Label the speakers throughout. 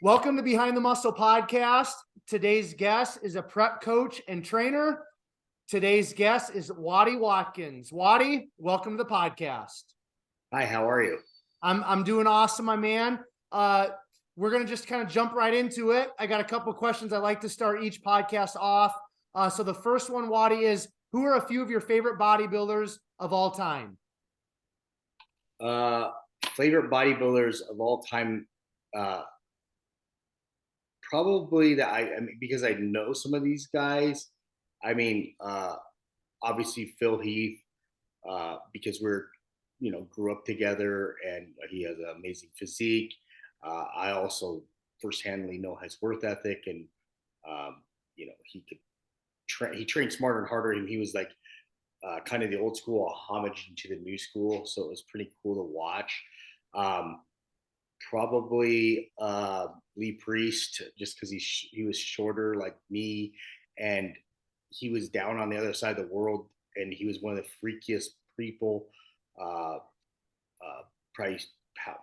Speaker 1: Welcome to Behind the Muscle podcast. Today's guest is a prep coach and trainer. Today's guest is Watty Watkins. Watty, welcome to the podcast.
Speaker 2: Hi, how are you?
Speaker 1: I'm doing awesome, my man. We're going to just kind of jump right into it. I got a couple of questions I like to start each podcast off. So the first one, Watty, is who are a few of your favorite bodybuilders of all time?
Speaker 2: Favorite bodybuilders of all time, probably that I mean, because I know some of these guys. I mean, obviously Phil Heath, because grew up together, and he has an amazing physique. I also firsthandly know his work ethic, and he trained smarter and harder, and he was like kind of the old school homage to the new school, so it was pretty cool to watch. Probably Lee Priest, just because he was shorter like me, and he was down on the other side of the world, and he was one of the freakiest people, probably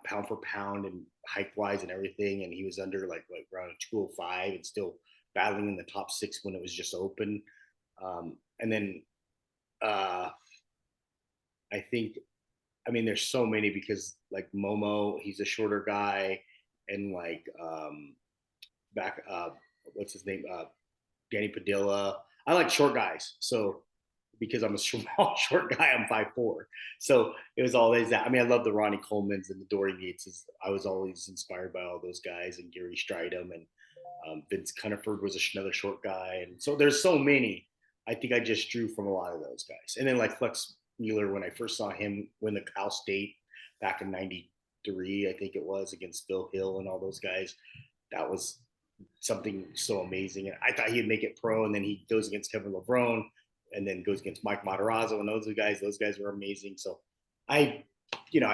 Speaker 2: pound for pound and height wise and everything. And he was under like around 205 and still battling in the top 6 when it was just open. And then I think, I mean, there's so many, because like Momo, he's a shorter guy, and like what's his name, Danny Padilla. I like short guys, so because I'm a small short guy, I'm 5'4", so it was always that. I mean, I love the Ronnie Colemans and the Dory Gateses. I was always inspired by all those guys, and Gary Stridham, and Vince Cunniford was another short guy, and so there's so many. I think I just drew from a lot of those guys, and then like Flex Mueller, when I first saw him win the Cal State back in '93, I think it was, against Phil Hill and all those guys. That was something so amazing. And I thought he'd make it pro, and then he goes against Kevin Levrone, and then goes against Mike Matarazzo, and those guys were amazing. So I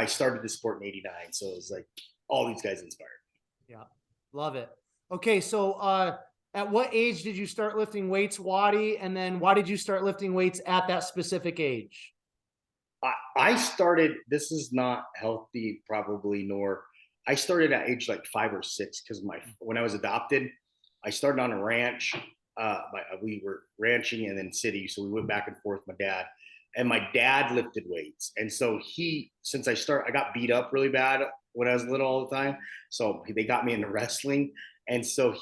Speaker 2: started the sport in '89, so it was like all these guys inspired
Speaker 1: me. Yeah, love it. Okay, so at what age did you start lifting weights, Watty? And then why did you start lifting weights at that specific age?
Speaker 2: I started, this is not healthy probably, nor I started at age like 5 or 6, because when I was adopted, I started on a ranch. We were ranching and then city, so we went back and forth, my dad. And my dad lifted weights, and so I got beat up really bad when I was little all the time, so they got me into wrestling. And so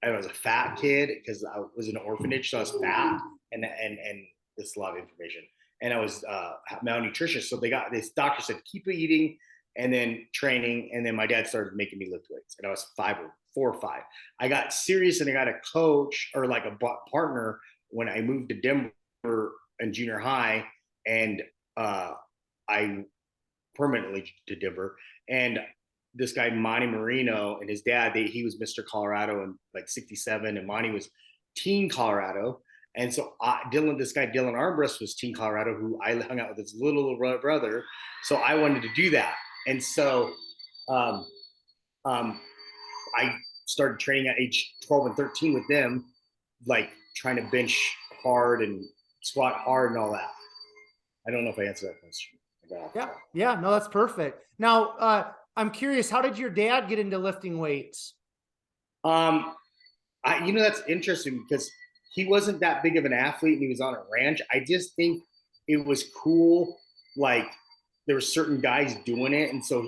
Speaker 2: I was a fat kid because I was in an orphanage, so I was fat, and this is a lot of information. And I was malnutritious, so this doctor said keep eating and then training. And then my dad started making me lift weights, and I was 4 or 5. I got serious, and I got a coach, or like a partner, when I moved to Denver in junior high, and I permanently to Denver. And this guy Monty Marino and his dad, he was Mr. Colorado in like '67, and Monty was teen Colorado. And so this guy Dylan Armbrust was teen Colorado, who I hung out with his little brother. So I wanted to do that, and so I started training at age 12 and 13 with them, like trying to bench hard and squat hard and all that. I don't know if I answered that question.
Speaker 1: Yeah, no, that's perfect. Now, I'm curious, how did your dad get into lifting weights?
Speaker 2: That's interesting, because he wasn't that big of an athlete, and he was on a ranch. I just think it was cool. Like, there were certain guys doing it. And so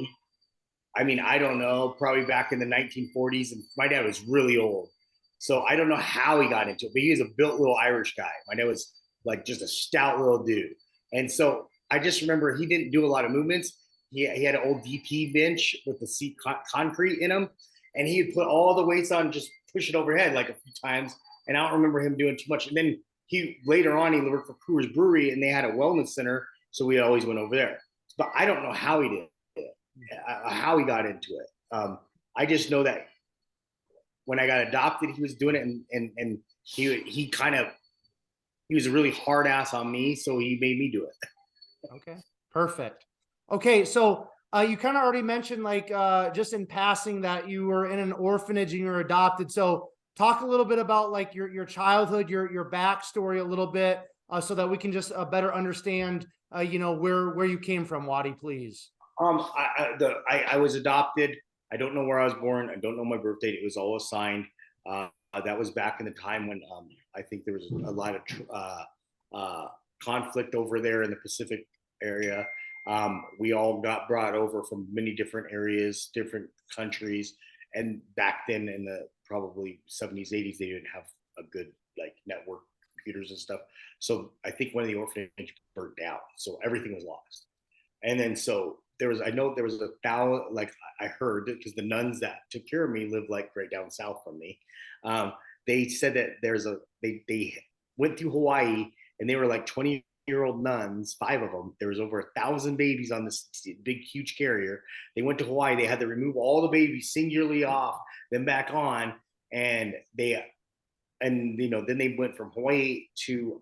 Speaker 2: I don't know, probably back in the 1940s, and my dad was really old. So I don't know how he got into it, but he was a built little Irish guy. My dad was like just a stout little dude. And so I just remember he didn't do a lot of movements. He had an old DP bench with the seat concrete in him, and he would put all the weights on, just push it overhead like a few times. And I don't remember him doing too much. And then later on, he worked for Coors Brewery, and they had a wellness center, so we always went over there. But I don't know how he did it, how he got into it. I just know that when I got adopted, he was doing it, and he was a really hard ass on me, so he made me do it.
Speaker 1: Okay, perfect. Okay, so you kind of already mentioned, like, just in passing, that you were in an orphanage and you were adopted. So talk a little bit about like your childhood, your backstory a little bit, so that we can just better understand, where you came from, Watty, please.
Speaker 2: I was adopted I don't know where I was born. I don't know my birth date. It was all assigned. That was back in the time when I think there was a lot of conflict over there in the Pacific area. We all got brought over from many different areas, different countries, and back then in the probably 70s, 80s, they didn't have a good like network computers and stuff. So I think one of the orphanages burnt down, so everything was lost. And then so there was, I know there was a thousand, like I heard, because the nuns that took care of me lived like right down south from me. Um, they said that they went through Hawaii and they were like 20-year-old nuns, five of them. There was over 1,000 babies on this big, huge carrier. They went to Hawaii. They had to remove all the babies singularly off, then back on, and then they went from Hawaii to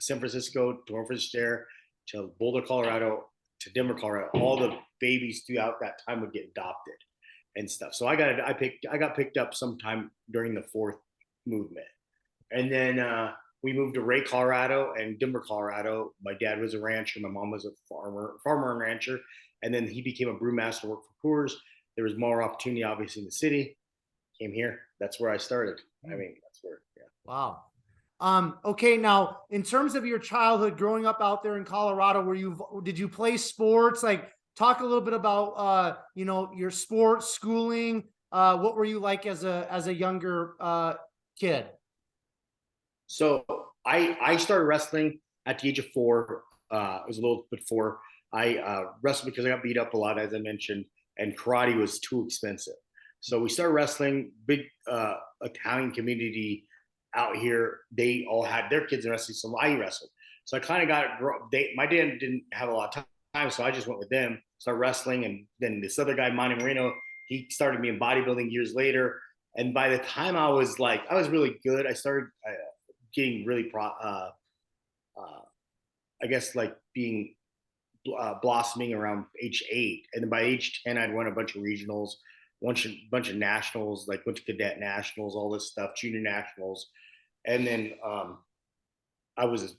Speaker 2: San Francisco, to Orphanage there, to Boulder, Colorado, to Denver, Colorado. All the babies throughout that time would get adopted and stuff. So I got picked up sometime during the fourth movement, and then we moved to Ray, Colorado, and Denver, Colorado. My dad was a rancher. My mom was a farmer and rancher, and then he became a brewmaster, worked for Coors. There was more opportunity, obviously, in the city. Came here. That's where I started. I mean, that's where. Yeah.
Speaker 1: Wow. Okay. Now, in terms of your childhood growing up out there in Colorado, did you play sports? Like, talk a little bit about, your sports, schooling. What were you like as a younger, kid?
Speaker 2: So I started wrestling at the age of 4. I was a little bit 4. I wrestled because I got beat up a lot, as I mentioned, and karate was too expensive. So we started wrestling. Big Italian community out here. They all had their kids in wrestling, so I wrestled. So I kind of my dad didn't have a lot of time, so I just went with them, started wrestling, and then this other guy, Monty Marino, he started me in bodybuilding years later. And by the time I was really good, I started getting really I guess like being blossoming around age 8, and then by age 10 I'd won a bunch of regionals, bunch of nationals, like went to cadet nationals, all this stuff, junior nationals. And then I was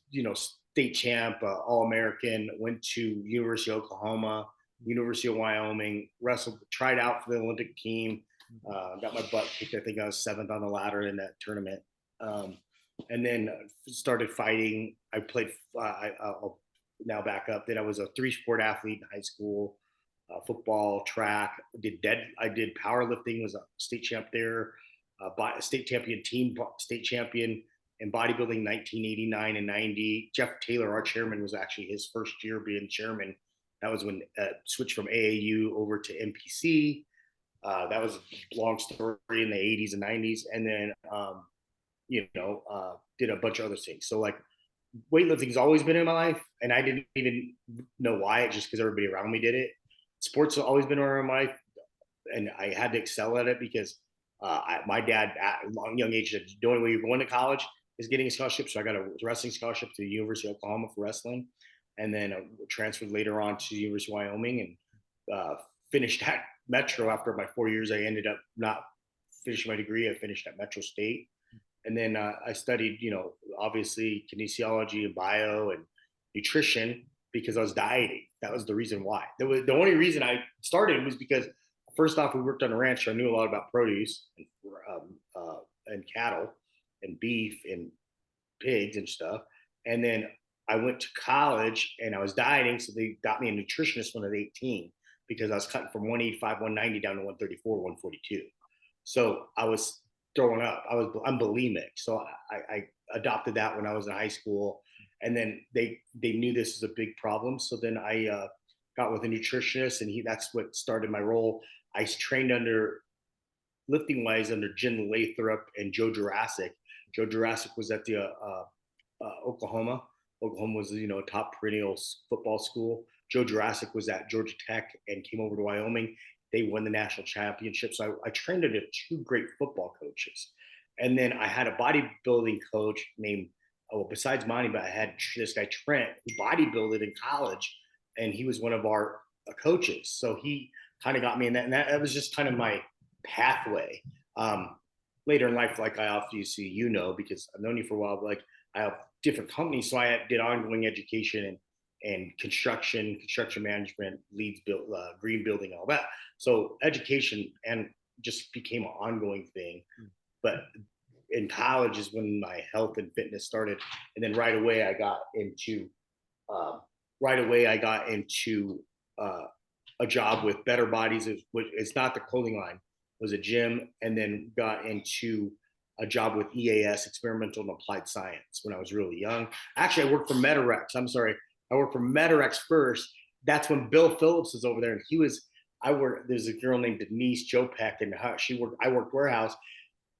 Speaker 2: state champ, all American, went to University of Oklahoma, University of Wyoming, wrestled, tried out for the Olympic team, got my butt kicked. I think I was 7th on the ladder in that tournament. And then started fighting. I played. I'll now back up. Then I was a 3-sport athlete in high school: football, track. I did powerlifting. Was a state champ there. State champion team. State champion in bodybuilding 1989 and 90. Jeff Taylor, our chairman, was actually his first year being chairman. That was when switched from AAU over to NPC. That was a long story in the 80s and 90s, and then did a bunch of other things. So like weightlifting's always been in my life, and I didn't even know why. It just because everybody around me did it. Sports has always been around my life, and I had to excel at it because my dad at a young age said the only way you're going to college is getting a scholarship. So I got a wrestling scholarship to the University of Oklahoma for wrestling, and then transferred later on to the University of Wyoming and finished at Metro. After my 4 years, I ended up not finishing my degree. I finished at Metro State. And then I studied, obviously kinesiology and bio and nutrition because I was dieting. That was the reason why. The only reason I started was because first off, we worked on a ranch. So I knew a lot about produce and cattle and beef and pigs and stuff. And then I went to college and I was dieting. So they got me a nutritionist when I was 18 because I was cutting from 185, 190 down to 134, 142. So I was throwing up. I'm bulimic, so I adopted that when I was in high school, and then they knew this was a big problem. So then I got with a nutritionist, and that's what started my role. I trained under lifting wise under Jim Lathrop and Joe Jurassic. Joe Jurassic was at the Oklahoma. Oklahoma was a top perennial football school. Joe Jurassic was at Georgia Tech and came over to Wyoming. They won the national championship. So I trained under 2 great football coaches. And then I had a bodybuilding coach named, besides Monty, but I had this guy, Trent, who bodybuilded in college. And he was one of our coaches. So he kind of got me in that. And that was just kind of my pathway. Later in life, like I obviously, because I've known you for a while, but like I have different companies. So I did ongoing education and and construction management, leads build, green building, all that. So education and just became an ongoing thing. But in college is when my health and fitness started, and then right away I got into um, a job with Better Bodies. It's not the clothing line, it was a gym, and then got into a job with EAS, Experimental and Applied Science, when I was really young. Actually, I worked for Metarex. I'm sorry, I worked for Metarex first. That's when Bill Phillips was over there, and there's a girl named Denise Jopek, and I worked warehouse.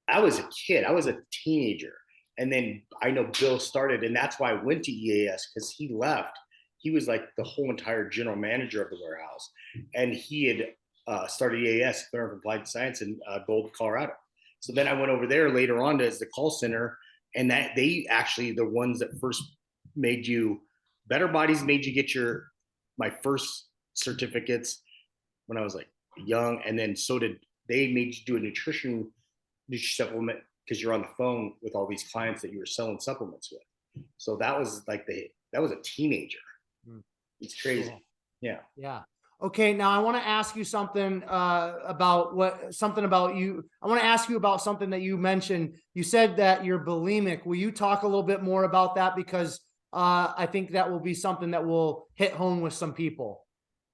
Speaker 2: I was a kid. I was a teenager. And then I know Bill started, and that's why I went to EAS, because he left. He was like the whole entire general manager of the warehouse. And he had started EAS, Center of Applied Science, in Boulder, Colorado. So then I went over there later on as the call center, and that they actually, the ones that first made you, Better Bodies made you get my first certificates when I was like young. And then they made you do a nutrition supplement, because you're on the phone with all these clients that you were selling supplements with. So that was a teenager. It's crazy.
Speaker 1: Cool.
Speaker 2: Yeah.
Speaker 1: Yeah. Okay. Now I want to ask you something about you. I want to ask you about something that you mentioned. You said that you're bulimic. Will you talk a little bit more about that? Because I think that will be something that will hit home with some people.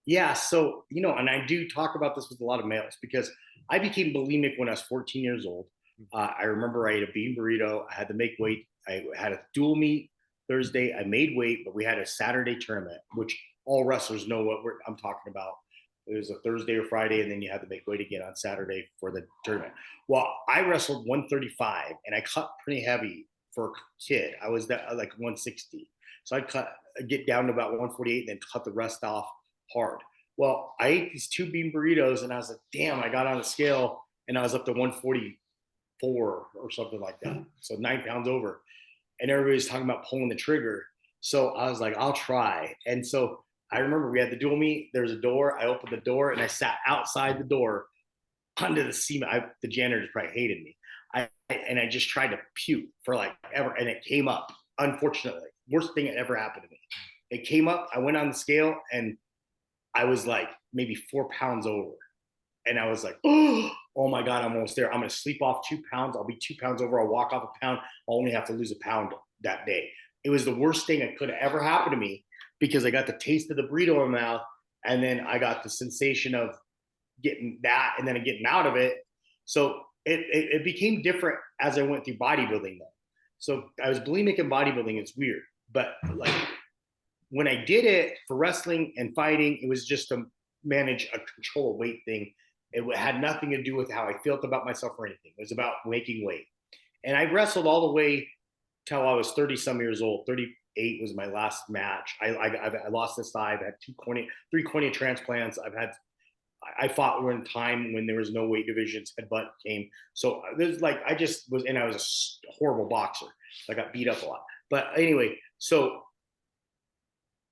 Speaker 2: Yeah. So, and I do talk about this with a lot of males, because I became bulimic when I was 14 years old. I remember I ate a bean burrito. I had to make weight. I had a dual meet Thursday. I made weight, but we had a Saturday tournament, which all wrestlers know what I'm talking about. It was a Thursday or Friday, and then you had to make weight again on Saturday for the tournament. Well, I wrestled 135, and I cut pretty heavy for a kid. I was like 160. So I'd get down to about 148, and then cut the rest off hard. Well, I ate these 2 bean burritos, and I was like, damn, I got on the scale, and I was up to 144 or something like that. So 9 pounds over. And everybody's talking about pulling the trigger. So I was like, I'll try. And so I remember we had the dual meet. There's a door. I opened the door, and I sat outside the door under the cement. The janitors probably hated me. And I just tried to puke for like ever. And it came up, unfortunately. Worst thing that ever happened to me. It came up. I went on the scale, and I was like maybe 4 pounds over. And I was like, oh my God, I'm almost there. I'm going to sleep off 2 pounds. I'll be 2 pounds over. I'll walk off a pound. I'll only have to lose a pound that day. It was the worst thing that could have ever happened to me, because I got the taste of the burrito in my mouth. And then I got the sensation of getting that and then getting out of it. So it became different as I went through bodybuilding though. So I was bulimic in bodybuilding. It's weird. But like when I did it for wrestling and fighting, it was just to manage a control weight thing. It had nothing to do with how I felt about myself or anything. It was about making weight. And I wrestled all the way till I was 30 some years old. 38 was my last match. I lost this thigh. I've had 3 cornea transplants. I fought in a time when there was no weight divisions. Headbutt came. So there's like, I was a horrible boxer. I got beat up a lot. But anyway, so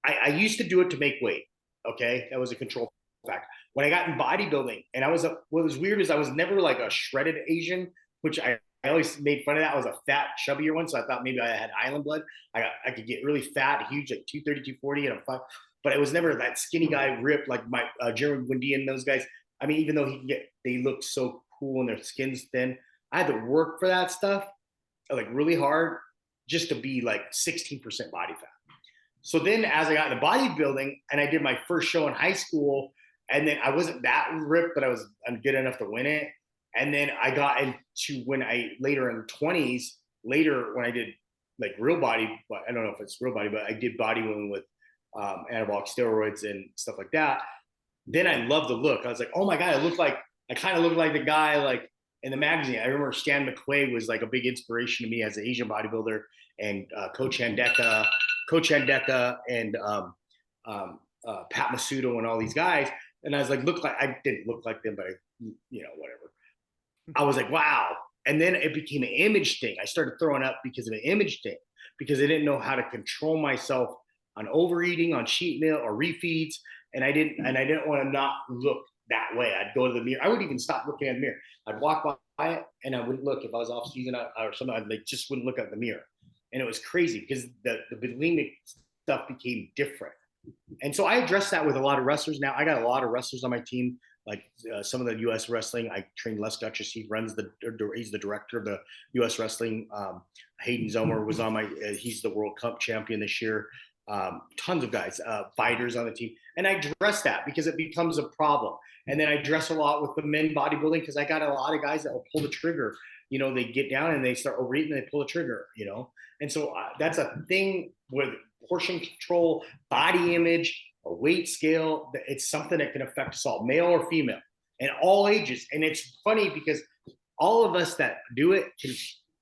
Speaker 2: I used to do it to make weight. Okay. That was a control factor. When I got in bodybuilding, and what was weird is I was never like a shredded Asian, which I always made fun of that. I was a fat, chubbier one. So I thought maybe I had island blood. I could get really fat, huge, like 230, 240, and I'm fine. But I was never that skinny guy, ripped like my Jeremy Wendy and those guys. I mean, even though they look so cool and their skin's thin, I had to work for that stuff like really hard just to be like 16% body fat. So then as I got into bodybuilding and I did my first show in high school, and then I wasn't that ripped, but I was good enough to win it. And then I got into later in the 20s, when I did like real body, but I don't know if it's real body, but I did bodybuilding with anabolic steroids and stuff like that. Then I loved the look. I was like, oh my God, I kind of look like the guy like in the magazine. I remember Stan McQuaid was like a big inspiration to me as an Asian bodybuilder, and Coach Handeka and Pat Masudo and all these guys. And I was like, I didn't look like them, but whatever. I was like, wow. And then it became an image thing. I started throwing up because of an image thing, because I didn't know how to control myself on overeating, on cheat meal or refeeds. And I didn't want to not look that way. I'd go to the mirror. I wouldn't even stop looking at the mirror. I'd walk by it and I wouldn't look. If I was off season or something, I just wouldn't look at the mirror. And it was crazy because the bulimic stuff became different. And so I address that with a lot of wrestlers now. I got a lot of wrestlers on my team, like some of the U.S. wrestling. I trained Les Duchess. He runs he's the director of the U.S. wrestling. Hayden Zomer was on my, he's the World Cup champion this year. Tons of guys, fighters on the team. And I address that because it becomes a problem. And then I address a lot with the men bodybuilding because I got a lot of guys that will pull the trigger. You know, they get down and they start overeating and they pull the trigger, you know. And so that's a thing with portion control, body image, a weight scale. It's something that can affect us all, male or female, and all ages. And it's funny because all of us that do it can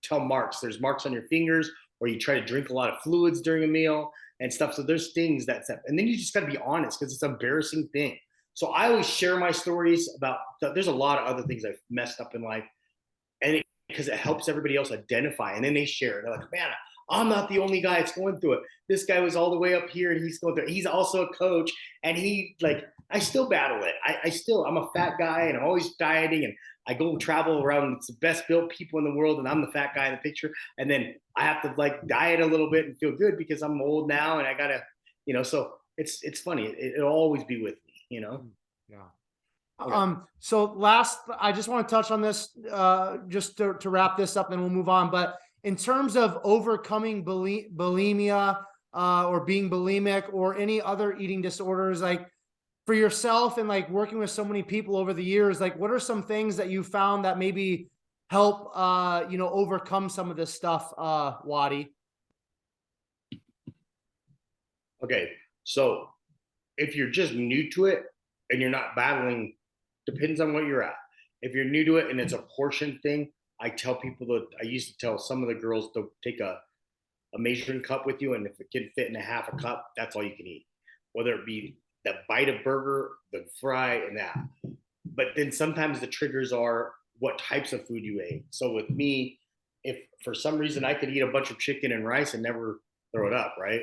Speaker 2: tell marks. There's marks on your fingers, or you try to drink a lot of fluids during a meal and stuff. So there's things and then you just got to be honest because it's an embarrassing thing. So I always share my stories about, there's a lot of other things I've messed up in life. And because it helps everybody else identify. And then they share it. They're like, man, I'm not the only guy that's going through it. This guy was all the way up here and he's going through it. He's also a coach. And I still battle it. I'm a fat guy and I'm always dieting and I go travel around. It's the best built people in the world. And I'm the fat guy in the picture. And then I have to like diet a little bit and feel good because I'm old now. And I gotta, you know, so it's funny. It'll always be with me, you know?
Speaker 1: Yeah.
Speaker 2: Okay.
Speaker 1: So I just want to touch on this, just to wrap this up and we'll move on. But in terms of overcoming bulimia, or being bulimic or any other eating disorders, like for yourself and like working with so many people over the years, like what are some things that you found that maybe help, overcome some of this stuff, Watty?
Speaker 2: Okay. So if you're just new to it and you're not battling, depends on what you're at. If you're new to it and it's a portion thing, I used to tell some of the girls to take a measuring cup with you, and if it can fit in a half a cup, that's all you can eat. Whether it be the bite of burger, the fry, and that. But then sometimes the triggers are what types of food you ate. So with me, if for some reason I could eat a bunch of chicken and rice and never throw it up, right?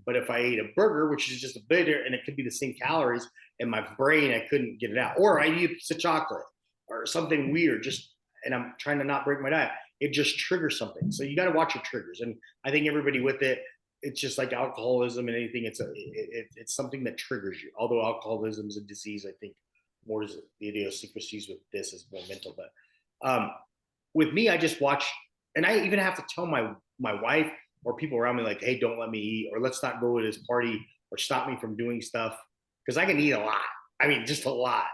Speaker 2: But if I ate a burger, which is just a bitter, and it could be the same calories, in my brain I couldn't get it out, or I eat a piece of chocolate or something weird, and I'm trying to not break my diet, it just triggers something. So you got to watch your triggers. And I think everybody with it, it's just like alcoholism and anything. It's something that triggers you. Although alcoholism is a disease, I think more is the idiosyncrasies with this is more mental. But with me, I just watch, and I even have to tell my wife or people around me like, hey, don't let me eat, or let's not go to this party, or stop me from doing stuff, because I can eat a lot. I mean, just a lot.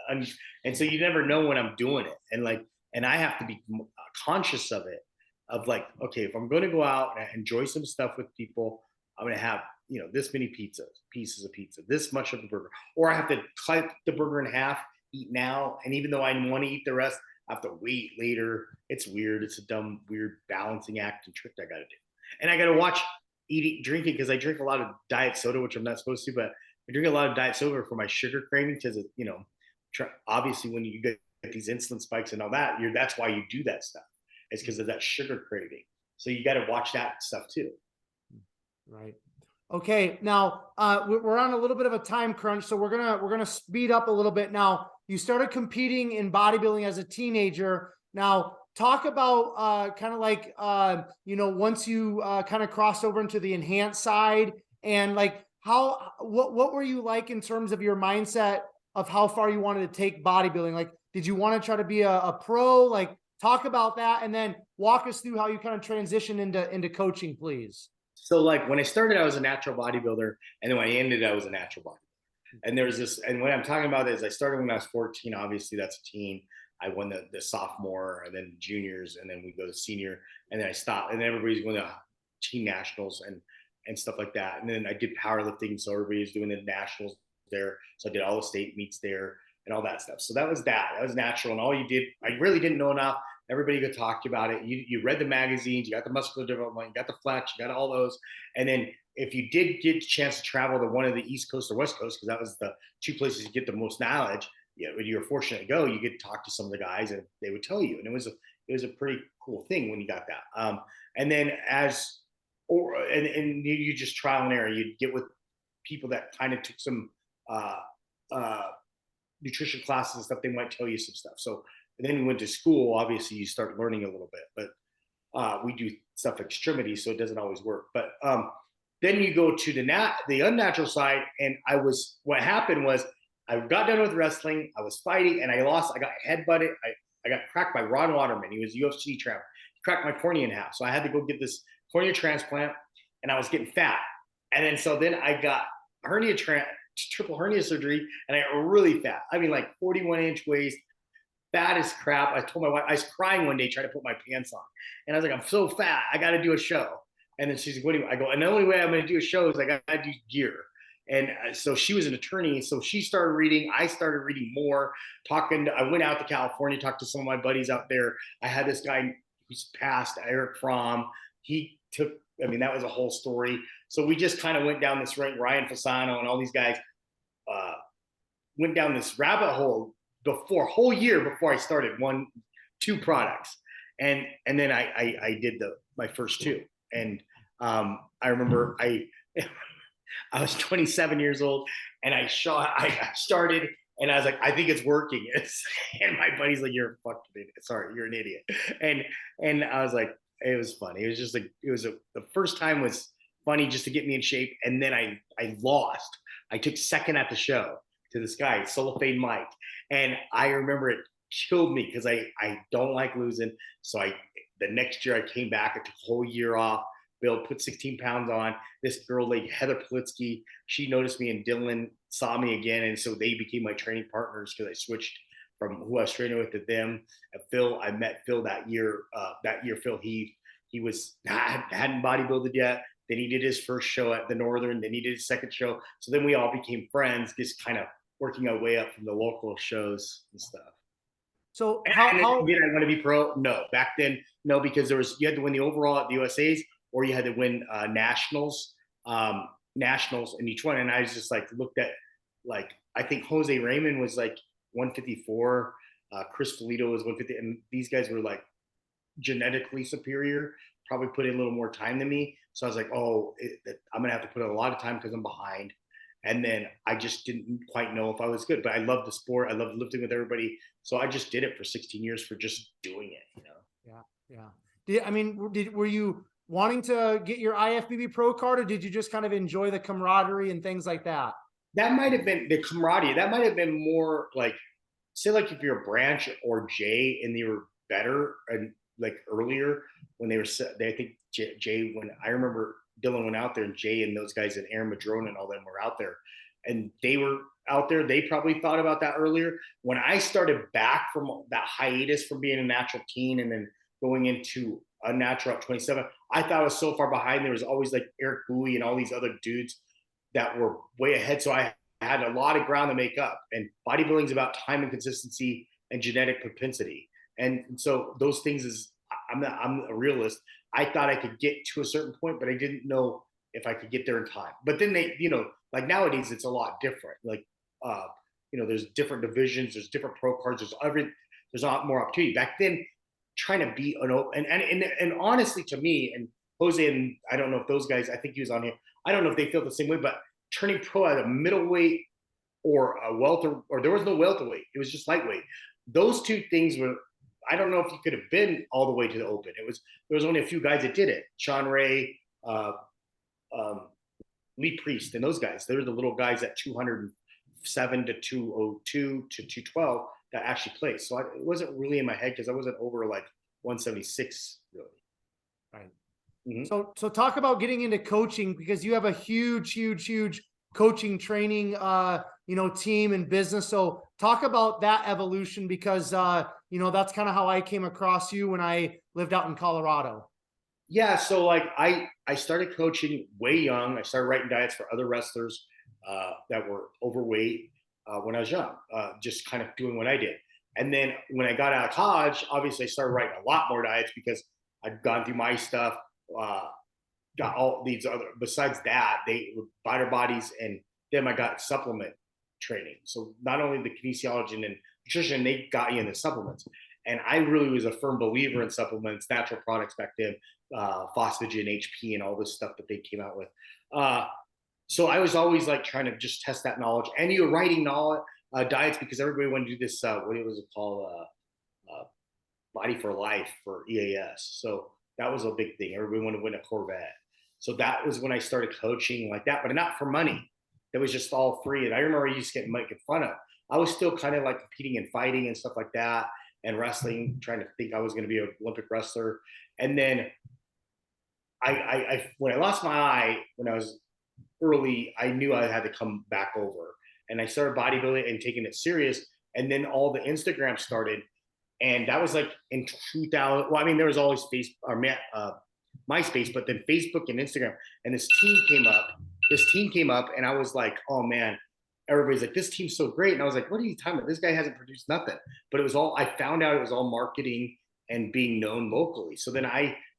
Speaker 2: And so you never know when I'm doing it, and I have to be conscious of it. Of like, okay, if I'm going to go out and enjoy some stuff with people, I'm going to have, this many pieces of pizza, this much of the burger, or I have to cut the burger in half, eat now. And even though I want to eat the rest, I have to wait later. It's weird. It's a dumb, weird balancing act and trick I got to do. And I got to watch drinking, because I drink a lot of diet soda, which I'm not supposed to, but I drink a lot of diet soda for my sugar craving, because obviously when you get these insulin spikes and all that, that's why you do that stuff. It's because of that sugar craving. So you got to watch that stuff too.
Speaker 1: Right. Okay. Now we're on a little bit of a time crunch, so we're gonna speed up a little bit. Now, you started competing in bodybuilding as a teenager. Now, talk about kind of like once you kind of crossed over into the enhanced side, and like what were you like in terms of your mindset of how far you wanted to take bodybuilding? Like, did you want to try to be a pro? Like, talk about that, and then walk us through how you kind of transition into coaching, please.
Speaker 2: So like when I started, I was a natural bodybuilder, and then when I ended, I was a natural bodybuilder. And there's this, and what I'm talking about is I started when I was 14. Obviously, that's a teen. I won the sophomore, and then juniors, and then we go to senior, and then I stopped, and then everybody's going to teen nationals and stuff like that. And then I did powerlifting, so everybody's doing the nationals there. So I did all the state meets there and all that stuff. So that was natural. And all you did, I really didn't know enough. Everybody could talk to you about it. You read the magazines, you got the muscular development, you got the flex, you got all those. And then if you did get a chance to travel to one of the East Coast or West Coast, because that was the two places you get the most knowledge, when you were fortunate to go, you get to talk to some of the guys and they would tell you. And it was a pretty cool thing when you got that. And then and you just trial and error. You'd get with people that kind of took some nutrition classes and stuff. They might tell you some stuff. So then we went to school. Obviously, you start learning a little bit, but we do stuff extremity, so it doesn't always work. But Then you go to the unnatural side, and what happened was I got done with wrestling, I was fighting, and I lost. I got headbutted. I got cracked by Ron Waterman. He was a UFC champ. He cracked my cornea in half, so I had to go get this cornea transplant, and I was getting fat. And then I got triple hernia surgery, and I got really fat. I mean, like 41-inch waist, fat as crap. I told my wife, I was crying one day trying to put my pants on. And I was like, I'm so fat, I got to do a show. And then she's like, what do you, I go, and the only way I'm going to do a show is I got to do gear. And so she was an attorney. So she started reading. I started reading more, I went out to California, talked to some of my buddies out there. I had this guy who's passed, Eric Fromm. That was a whole story. So we just kind of went down this Ryan Fasano and all these guys went down this rabbit hole whole year before I started 2 products. And then I did my first 2. And I remember I was 27 years old, and I started, and I was like, I think it's working. And my buddy's like, you're a fucking idiot. Sorry, you're an idiot. And I was like, it was funny. It was just like, the first time was funny just to get me in shape. And then I lost. I took second at the show to this guy, Cellophane Mike. And I remember it killed me because I don't like losing. So the next year I came back, I took a whole year off. Bill put 16 pounds on. This girl, like Heather Politsky, she noticed me, and Dylan saw me again. And so they became my training partners because I switched from who I was training with to them. And Phil, I met Phil that year. Phil, he hadn't bodybuilded yet. Then he did his first show at the Northern. Then he did his second show. So then we all became friends, just kind of working our way up from the local shows and stuff.
Speaker 1: So
Speaker 2: did I want to be pro? No, back then, no, because you had to win the overall at the USA's, or you had to win nationals in each one. And I was just like, looked at, like, I think Jose Raymond was like 154, Chris Felito was 150, and these guys were like genetically superior, probably put in a little more time than me. So I was like, I'm gonna have to put in a lot of time because I'm behind. And then I just didn't quite know if I was good, but I love the sport. I love lifting with everybody. So I just did it for 16 years for just doing it,
Speaker 1: Yeah. Were you wanting to get your IFBB pro card, or did you just kind of enjoy the camaraderie and things like that?
Speaker 2: That might have been the camaraderie. That might have been more like, say, like if you're a Branch or Jay and they were better, and like earlier when I think Jay, when I remember Dylan went out there, and Jay and those guys and Aaron Madrone and all them were out there, and they were out there. They probably thought about that earlier. When I started back from that hiatus from being a natural teen and then going into unnatural at 27, I thought I was so far behind. There was always like Eric Bowie and all these other dudes that were way ahead. So I had a lot of ground to make up. And bodybuilding is about time and consistency and genetic propensity. And so those things I'm a realist. I thought I could get to a certain point, but I didn't know if I could get there in time. But then like nowadays it's a lot different. Like, there's different divisions, there's different pro cards, there's a lot more opportunity. Back then, trying to be and honestly, to me, and Jose, and I don't know if those guys, I think he was on here, I don't know if they feel the same way, but turning pro at a middleweight or a welter, or there was no welterweight, it was just lightweight. Those two things were, I don't know if you could have been all the way to the open. There was only a few guys that did it. Sean Ray, Lee Priest, and those guys. They were the little guys at 207 to 202 to 212 that actually played. So it wasn't really in my head because I wasn't over like 176 really.
Speaker 1: Right. Mm-hmm. So talk about getting into coaching, because you have a huge coaching training, team and business. So talk about that evolution, because, that's kind of how I came across you when I lived out in Colorado.
Speaker 2: Yeah. So like I started coaching way young. I started writing diets for other wrestlers that were overweight when I was young, just kind of doing what I did. And then when I got out of college, obviously I started writing a lot more diets because I'd gone through my stuff, got all these other, besides that, they were biter bodies, and then I got supplement training. So not only the kinesiology and nutrition, they got you in the supplements. And I really was a firm believer in supplements, natural products back then, phosphagen, HP, and all this stuff that they came out with. So I was always like trying to just test that knowledge. And you were writing knowledge, diets, because everybody wanted to do this, what was it called? Body for Life for EAS. So that was a big thing. Everybody wanted to win a Corvette. So that was when I started coaching like that, but not for money. It was just all free. And I remember I used to get making fun of. I was still kind of like competing and fighting and stuff like that, and wrestling, trying to think I was going to be an Olympic wrestler. And then when I lost my eye when I was early, I knew I had to come back over, and I started bodybuilding and taking it serious. And then all the Instagram started, and that was like in 2000. Well, I mean, there was always MySpace, but then Facebook and Instagram. And this team came up. And I was like, oh man, everybody's like, this team's so great. And I was like, what are you talking about? This guy hasn't produced nothing. But it was all, I found out it was all marketing and being known locally. So then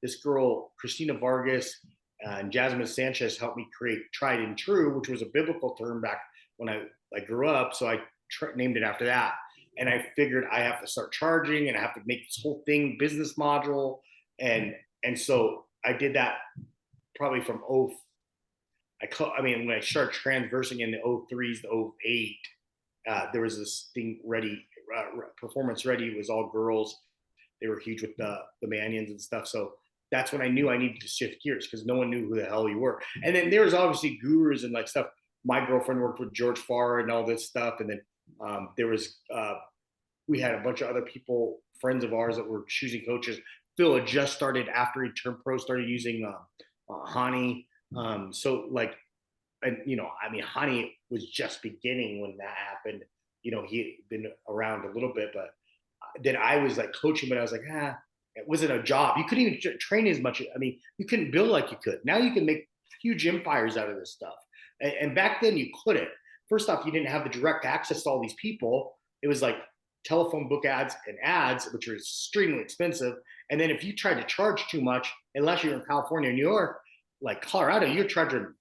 Speaker 2: this girl, Christina Vargas, and Jasmine Sanchez helped me create Tried and True, which was a biblical term back when I grew up. So I named it after that. And I figured I have to start charging, and I have to make this whole thing business module. And so I did that probably from when I started transversing in the 03s, the 08, there was this thing Performance Ready was all girls. They were huge with the Manions and stuff. So that's when I knew I needed to shift gears, because no one knew who the hell you were. And then there was obviously gurus and like stuff. My girlfriend worked with George Farr and all this stuff. And then we had a bunch of other people, friends of ours, that were choosing coaches. Phil had just started, after he turned pro, started using Hani. So like, and Hani was just beginning when that happened. He had been around a little bit, but then I was like coaching, but I was like, it wasn't a job. You couldn't even train as much. I mean, you couldn't bill like you could. Now you can make huge empires out of this stuff. And back then you couldn't. First off, you didn't have the direct access to all these people. It was like telephone book ads and ads, which are extremely expensive. And then if you tried to charge too much, unless you're in California or New York, like Colorado, you're charging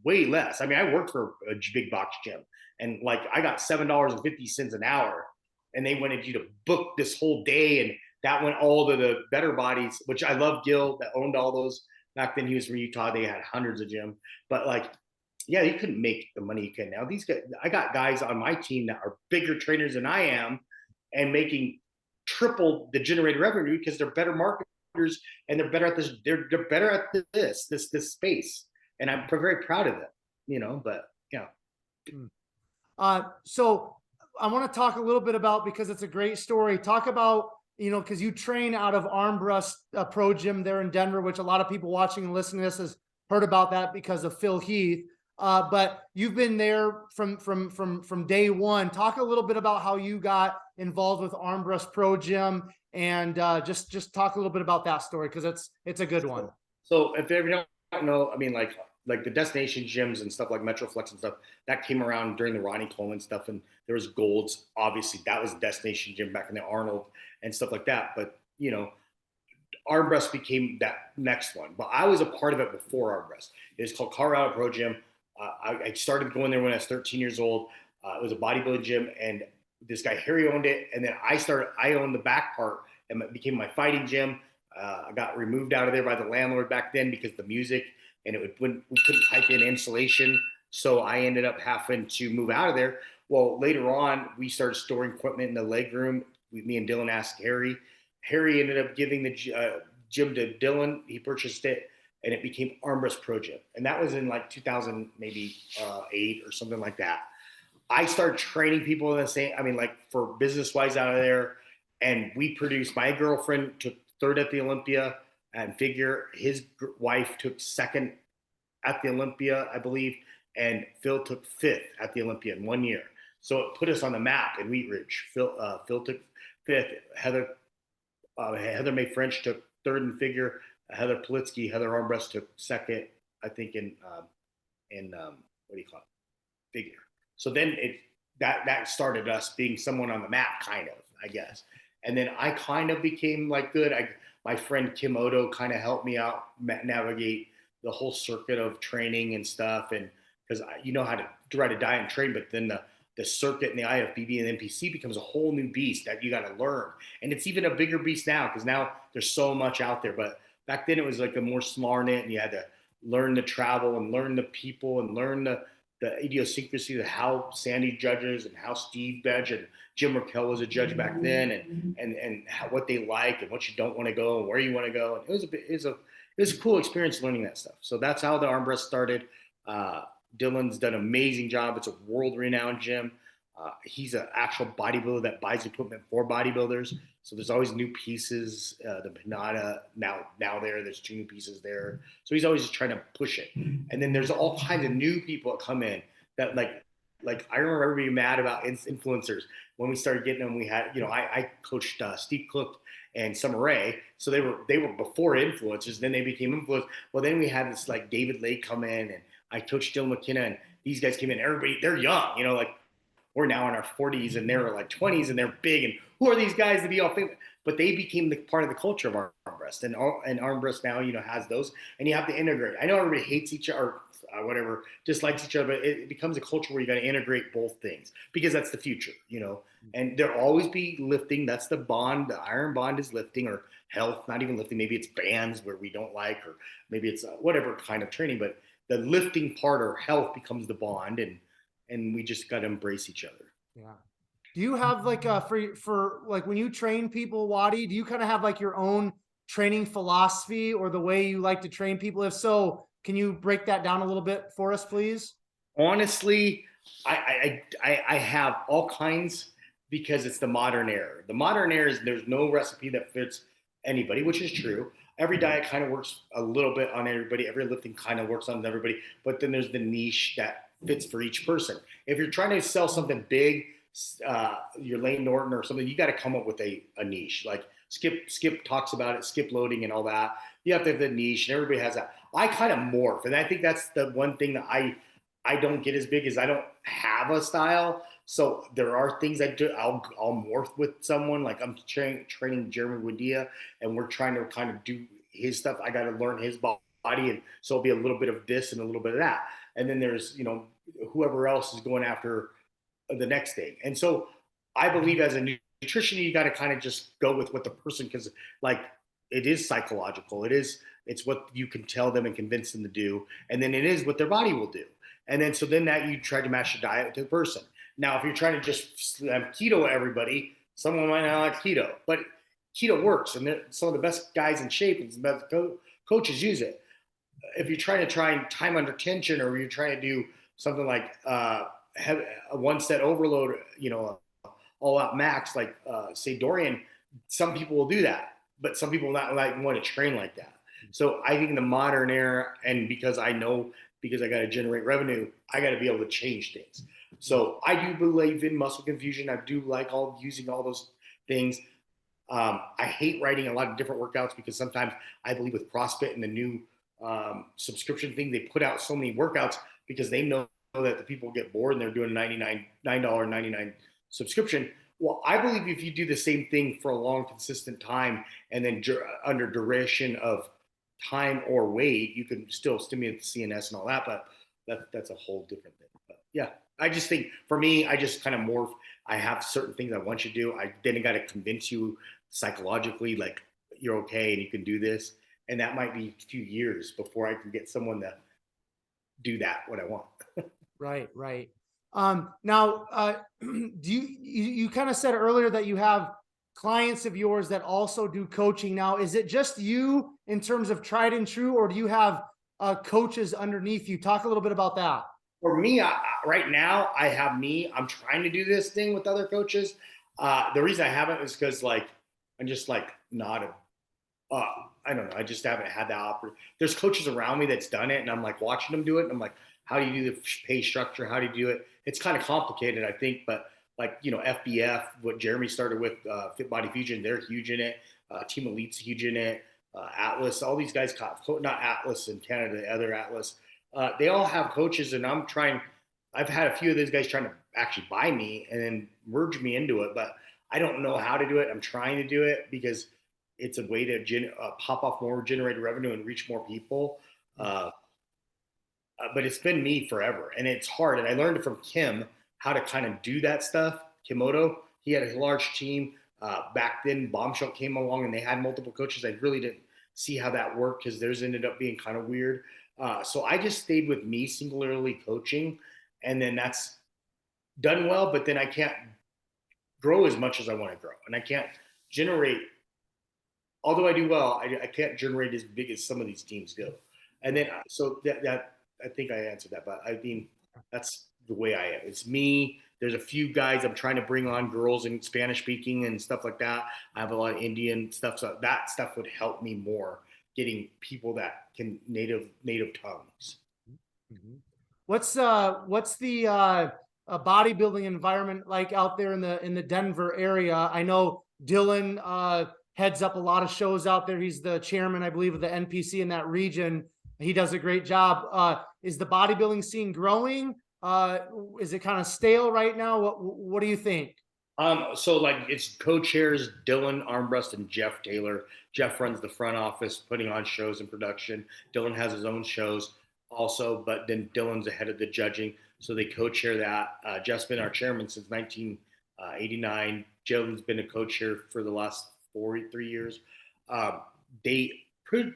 Speaker 2: way less. I mean, I worked for a big box gym, and like I got $7.50 an hour, and they wanted you to book this whole day, and that went all to the Better Bodies, which I love. Gil, that owned all those back then. He was from Utah. They had hundreds of gyms, but like, yeah, you couldn't make the money you can now. These guys, I got guys on my team that are bigger trainers than I am, and making triple the generated revenue because they're better marketers, and they're better at this. They're better at this space, and I'm very proud of them. But yeah.
Speaker 1: So I want to talk a little bit about, because it's a great story. Talk about, because you train out of Armbrust Pro Gym there in Denver, which a lot of people watching and listening to this has heard about that because of Phil Heath. But you've been there from day one. Talk a little bit about how you got involved with Armbrust Pro Gym, and just talk a little bit about that story, because it's a good one.
Speaker 2: So if you don't know, I mean, like the destination gyms and stuff like Metroflex and stuff, that came around during the Ronnie Coleman stuff, and there was Gold's. Obviously, that was a destination gym back in the Arnold and stuff like that. But Armbrust became that next one. But I was a part of it before Armbrust. It was called Colorado Pro Gym. I started going there when I was 13 years old. It was a bodybuilding gym, and this guy Harry owned it. And then I owned the back part, and it became my fighting gym. I got removed out of there by the landlord back then because of the music, and we couldn't type in insulation. So I ended up having to move out of there. Well, later on, we started storing equipment in the leg room. Me and Dylan asked Harry. Harry ended up giving the gym to Dylan. He purchased it, and it became Armbrust Pro Gym. And that was in like 2000, maybe 8 or something like that. I started training people in the same, like for business wise out of there. And we produced, my girlfriend took 3rd at the Olympia and figure. His wife took 2nd at the Olympia, I believe. And Phil took 5th at the Olympia in 1 year. So it put us on the map in Wheat Ridge. Phil took 5th. Heather May French took 3rd in figure. Heather Armbrust took 2nd, I think, in what do you call it? Figure. So then that started us being someone on the map, kind of, I guess. And then I kind of became like good. My friend Kim Odo kind of helped me out navigate the whole circuit of training and stuff. And because you know how to try to diet and train, but then the circuit and the IFBB and NPC becomes a whole new beast that you got to learn. And it's even a bigger beast now, because now there's so much out there. But back then it was like a more smaller knit, and you had to learn the travel and learn the people and learn the idiosyncrasy of how Sandy judges and how Steve Bedge and Jim Raquel was a judge back then, and what they like and what you don't want to go and where you want to go. And was a cool experience learning that stuff. So that's how the Armbrust started. Uh, Dylan's done an amazing job. It's a world-renowned gym. He's an actual bodybuilder that buys equipment for bodybuilders. So there's always new pieces. The Pinata there's 2 new pieces there. So he's always just trying to push it. And then there's all kinds of new people that come in that like I remember everybody mad about influencers when we started getting them. We had, I coached Steve Cook and Summer Rae, so they were before influencers. Then they became influencers. Well, then we had this like David Lake come in, and I coached Dylan McKenna, and these guys came in. Everybody, they're young, like we're now in our 40s and they're like 20s and they're big. And who are these guys to be all famous? But they became the part of the culture of Armbrust, and Armbrust now, has those, and you have to integrate. I know everybody hates each other, or whatever, dislikes each other, but it becomes a culture where you got to integrate both things because that's the future, and there'll always be lifting. That's the bond. The iron bond is lifting, or health, not even lifting. Maybe it's bands where we don't like, or maybe it's whatever kind of training, but the lifting part or health becomes the bond, and we just got to embrace each other.
Speaker 1: Yeah. Do you have like for like when you train people, Watty, do you kind of have like your own training philosophy or the way you like to train people? If so, can you break that down a little bit for us, please?
Speaker 2: Honestly, I have all kinds because it's the modern era. The modern era is there's no recipe that fits anybody, which is true. Every diet kind of works a little bit on everybody. Every lifting kind of works on everybody. But then there's the niche that fits for each person. If you're trying to sell something big, you're Lane Norton or something, you got to come up with a niche. Like Skip talks about it, skip loading and all that. You have to have the niche, and everybody has that. I kind of morph, and I think that's the one thing that I don't get as big as I don't have a style. So there are things I do. I'll morph with someone. Like I'm training Jeremy Windia, and we're trying to kind of do his stuff. I got to learn his body, and so it'll be a little bit of this and a little bit of that. And then there's whoever else is going after the next thing. And so I believe as a nutrition, you got to kind of just go with what the person, because like it is psychological. It's what you can tell them and convince them to do, and then it is what their body will do. And then so then that you try to match the diet to the person. Now, if you're trying to just slam keto everybody, someone might not like keto, but keto works, and some of the best guys in shape and the best coaches use it. If you're trying to time under tension, or you're trying to do something like have a 1-set overload, all out max, like say Dorian, some people will do that, but some people not like want to train like that. So I think in the modern era, and because I got to generate revenue, I got to be able to change things. So I do believe in muscle confusion. I do like using all those things. I hate writing a lot of different workouts because sometimes I believe with CrossFit and the new subscription thing, they put out so many workouts because they know that the people get bored and they're doing $9.99 subscription. Well, I believe if you do the same thing for a long, consistent time, and then under duration of time or weight, you can still stimulate the CNS and all that, but that's a whole different thing. But yeah, I just think for me, I just kind of morph. I have certain things I want you to do. I then got to convince you psychologically, like you're okay and you can do this. And that might be a few years before I can get someone to do that, what I want.
Speaker 1: Right. Now, do you kind of said earlier that you have clients of yours that also do coaching. Now, is it just you in terms of tried and true, or do you have coaches underneath you? Talk a little bit about that.
Speaker 2: For me, right now, I have me. I'm trying to do this thing with other coaches. The reason I haven't is because I'm just not a I don't know. I just haven't had that opportunity. There's coaches around me that's done it, and I'm like watching them do it. And I'm like, how do you do the pay structure? How do you do it? It's kind of complicated, I think. But FBF, what Jeremy started with, Fit Body Fusion, they're huge in it. Team Elite's huge in it. Atlas, all these guys, not Atlas in Canada, the other Atlas. They all have coaches, and I've had a few of those guys trying to actually buy me and then merge me into it, but I don't know how to do it. I'm trying to do it because it's a way to pop off more, generate revenue, and reach more people. But it's been me forever, and it's hard. And I learned from Kim how to kind of do that stuff. Kimoto, he had a large team. Back then, Bombshell came along, and they had multiple coaches. I really didn't see how that worked because theirs ended up being kind of weird. So I just stayed with me singularly coaching, and then that's done well. But then I can't grow as much as I want to grow, and I can't generate although I do well, I can't generate as big as some of these teams do. And then so that I think I answered that, but I mean that's the way I am. It's me. There's a few guys I'm trying to bring on, girls and Spanish speaking and stuff like that. I have a lot of Indian stuff, so that stuff would help me more getting people that can native tongues.
Speaker 1: Mhm. What's the bodybuilding environment like out there in the Denver area? I know Dylan heads up a lot of shows out there. He's the chairman, I believe, of the NPC in that region. He does a great job. Is the bodybuilding scene growing? Is it kind of stale right now? What do you think?
Speaker 2: So like it's co-chairs Dylan Armbrust and Jeff Taylor. Jeff runs the front office, putting on shows and production. Dylan has his own shows also, but then Dylan's the head of the judging, so they co-chair that. Jeff's been our chairman since 1989. Dylan's been a co-chair for the last 43 years. Um, they, we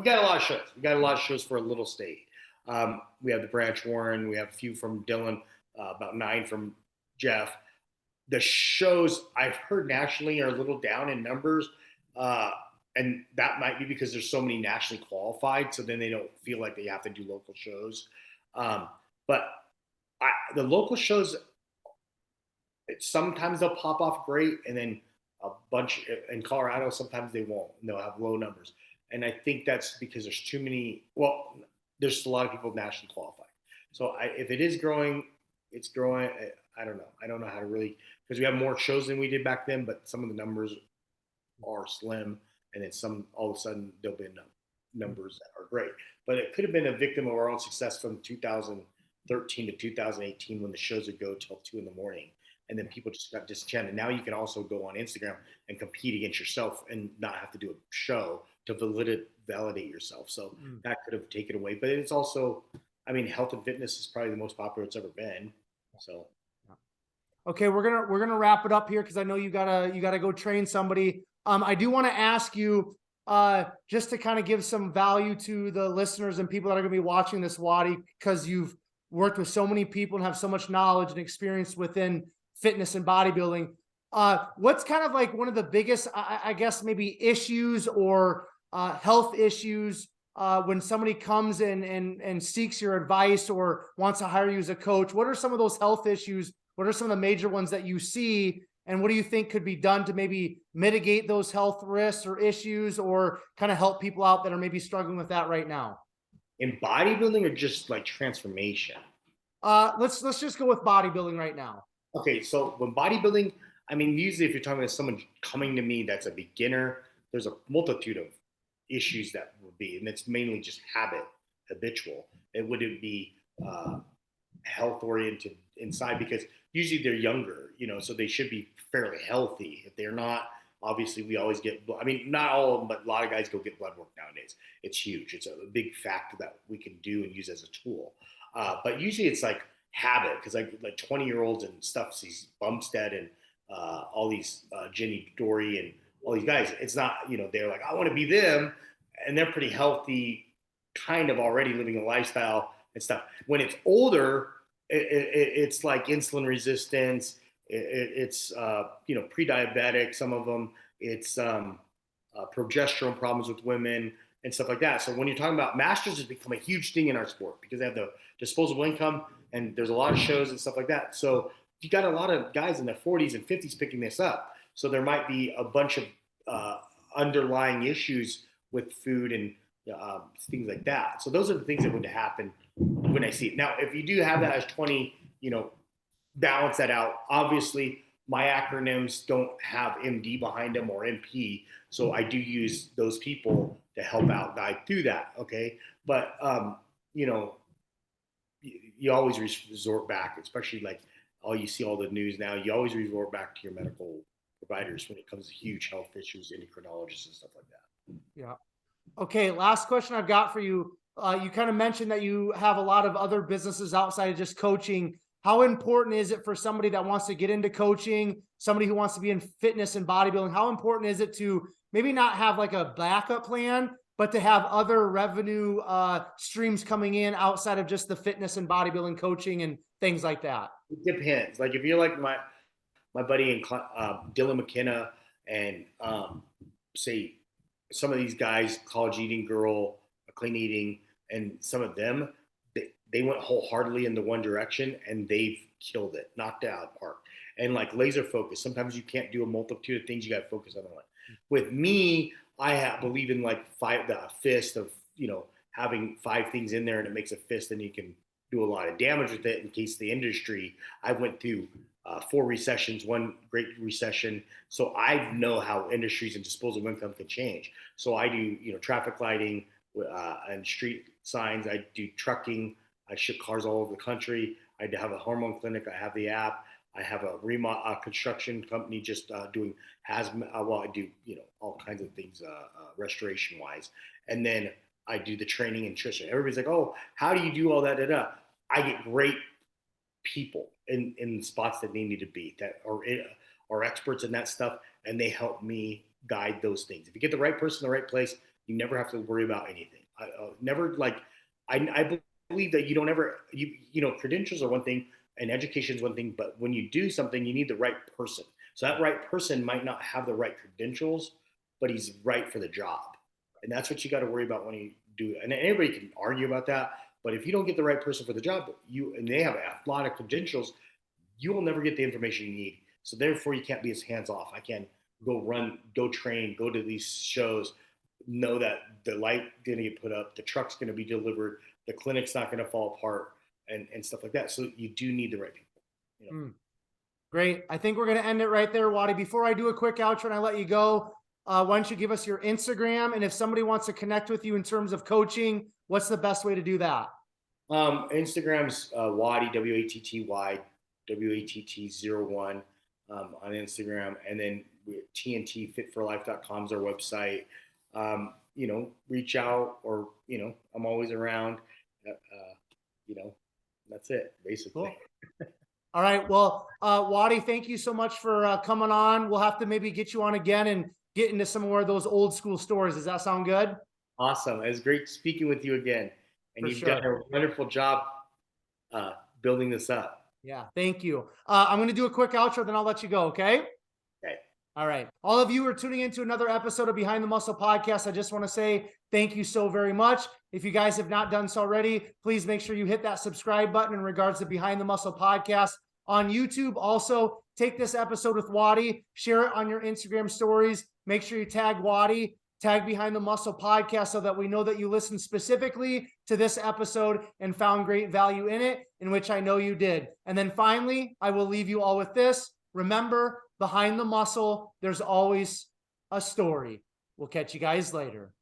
Speaker 2: got a lot of shows. We got a lot of shows for a little state. We have the Branch Warren. We have a few from Dylan, about 9 from Jeff. The shows I've heard nationally are a little down in numbers. And that might be because there's so many nationally qualified. So then they don't feel like they have to do local shows. But the local shows, sometimes they'll pop off great. And then a bunch in Colorado, sometimes they won't. And they'll have low numbers. And I think that's because there's too many, well, there's a lot of people nationally qualified. So if it is growing, it's growing. I don't know. I don't know how to really, because we have more shows than we did back then, but some of the numbers are slim, and then some all of a sudden there'll be numbers that are great. But it could have been a victim of our own success from 2013 to 2018 when the shows would go till 2 in the morning, and then people just got disenchanted. Now you can also go on Instagram and compete against yourself and not have to do a show to validate yourself. So that could have taken away. But it's also, I mean, health and fitness is probably the most popular it's ever been. So.
Speaker 1: Okay, we're gonna wrap it up here because I know you gotta go train somebody. I do want to ask you just to kind of give some value to the listeners and people that are gonna be watching this, Watty, because you've worked with so many people and have so much knowledge and experience within fitness and bodybuilding. What's kind of like one of the biggest, I guess, maybe issues or health issues when somebody comes in and seeks your advice or wants to hire you as a coach? What are some of those health issues? What are some of the major ones that you see? And what do you think could be done to maybe mitigate those health risks or issues or kind of help people out that are maybe struggling with that right now?
Speaker 2: In bodybuilding or just like transformation?
Speaker 1: Let's just go with bodybuilding right now.
Speaker 2: Okay, so when bodybuilding, I mean, usually if you're talking to someone coming to me that's a beginner, there's a multitude of issues that would be, and it's mainly just habitual. It wouldn't be health oriented inside because usually they're younger, so they should be fairly healthy. If they're not, obviously we always get, I mean, not all of them, but a lot of guys go get blood work nowadays. It's huge. It's a big factor that we can do and use as a tool. But usually it's like habit, because like 20-year-olds and stuff, sees Bumstead and all these Jenny Dory and all these guys. It's not, they're like, I want to be them. And they're pretty healthy, kind of already living a lifestyle and stuff. When it's older, it's like insulin resistance. It's pre-diabetic. Some of them. It's progesterone problems with women and stuff like that. So when you're talking about masters, has become a huge thing in our sport because they have the disposable income and there's a lot of shows and stuff like that. So you got a lot of guys in their 40s and 50s picking this up. So there might be a bunch of underlying issues with food and things like that. So those are the things that would happen when I see it. Now, if you do have that as 20, balance that out. Obviously, my acronyms don't have MD behind them or MP. So I do use those people to help out guide through that. Okay. But, you always resort back, especially like you see all the news now, you always resort back to your medical providers when it comes to huge health issues, endocrinologists and stuff like that.
Speaker 1: Yeah. Okay. Last question I've got for you. You kind of mentioned that you have a lot of other businesses outside of just coaching. How important is it for somebody that wants to get into coaching, somebody who wants to be in fitness and bodybuilding? How important is it to maybe not have like a backup plan, but to have other revenue streams coming in outside of just the fitness and bodybuilding coaching and things like that?
Speaker 2: It depends. Like if you're like my buddy in Dylan McKenna and say some of these guys, college eating girl, clean eating, and some of them, they went wholeheartedly into one direction and they've killed it, knocked it out of the park. And like laser focus, sometimes you can't do a multitude of things. You got to focus on one. With me, believe in like the fist of, having 5 things in there and it makes a fist and you can do a lot of damage with it in case the industry. I went through 4 recessions, one great recession. So I know how industries and disposable income can change. So I do, traffic lighting and street signs. I do trucking. I ship cars all over the country. I have a hormone clinic. I have the app. I have a construction company just doing hazmat. Well, I do, all kinds of things restoration wise. And then I do the training and nutrition. Everybody's like, oh, how do you do all that? I get great people in spots that they need to be, that are experts in that stuff, and they help me guide those things. If you get the right person in the right place, you never have to worry about anything. I believe that you don't ever, credentials are one thing and education is one thing, but when you do something, you need the right person. So that right person might not have the right credentials, but he's right for the job. And that's what you got to worry about when you do it. And everybody can argue about that. But if you don't get the right person for the job, and they have a lot of credentials, you will never get the information you need. So therefore, you can't be as hands off. I can go run, go train, go to these shows, know that the light going to get put up, the truck's going to be delivered, the clinic's not going to fall apart, and stuff like that. So you do need the right people.
Speaker 1: Great. I think we're going to end it right there, Watty. Before I do a quick outro and I let you go, why don't you give us your Instagram? And if somebody wants to connect with you in terms of coaching, what's the best way to do that?
Speaker 2: Instagram's Watty, Watty, WATT01 on Instagram. And then TNTfitforlife.com is our website. Reach out, or, I'm always around. That's it, basically.
Speaker 1: Cool. All right. Well, Watty, thank you so much for coming on. We'll have to maybe get you on again and get into some more of those old school stories. Does that sound good?
Speaker 2: Awesome. It was great speaking with you again. And you've done a wonderful job building this up.
Speaker 1: Yeah, thank you. I'm going to do a quick outro, then I'll let you go, okay?
Speaker 2: Okay.
Speaker 1: All right. All of you are tuning into another episode of Behind the Muscle Podcast. I just want to say thank you so very much. If you guys have not done so already, please make sure you hit that subscribe button in regards to Behind the Muscle Podcast on YouTube. Also, take this episode with Watty, share it on your Instagram stories. Make sure you tag Watty, tag Behind the Muscle Podcast, so that we know that you listened specifically to this episode and found great value in it, in which I know you did. And then finally, I will leave you all with this. Remember, behind the muscle, there's always a story. We'll catch you guys later.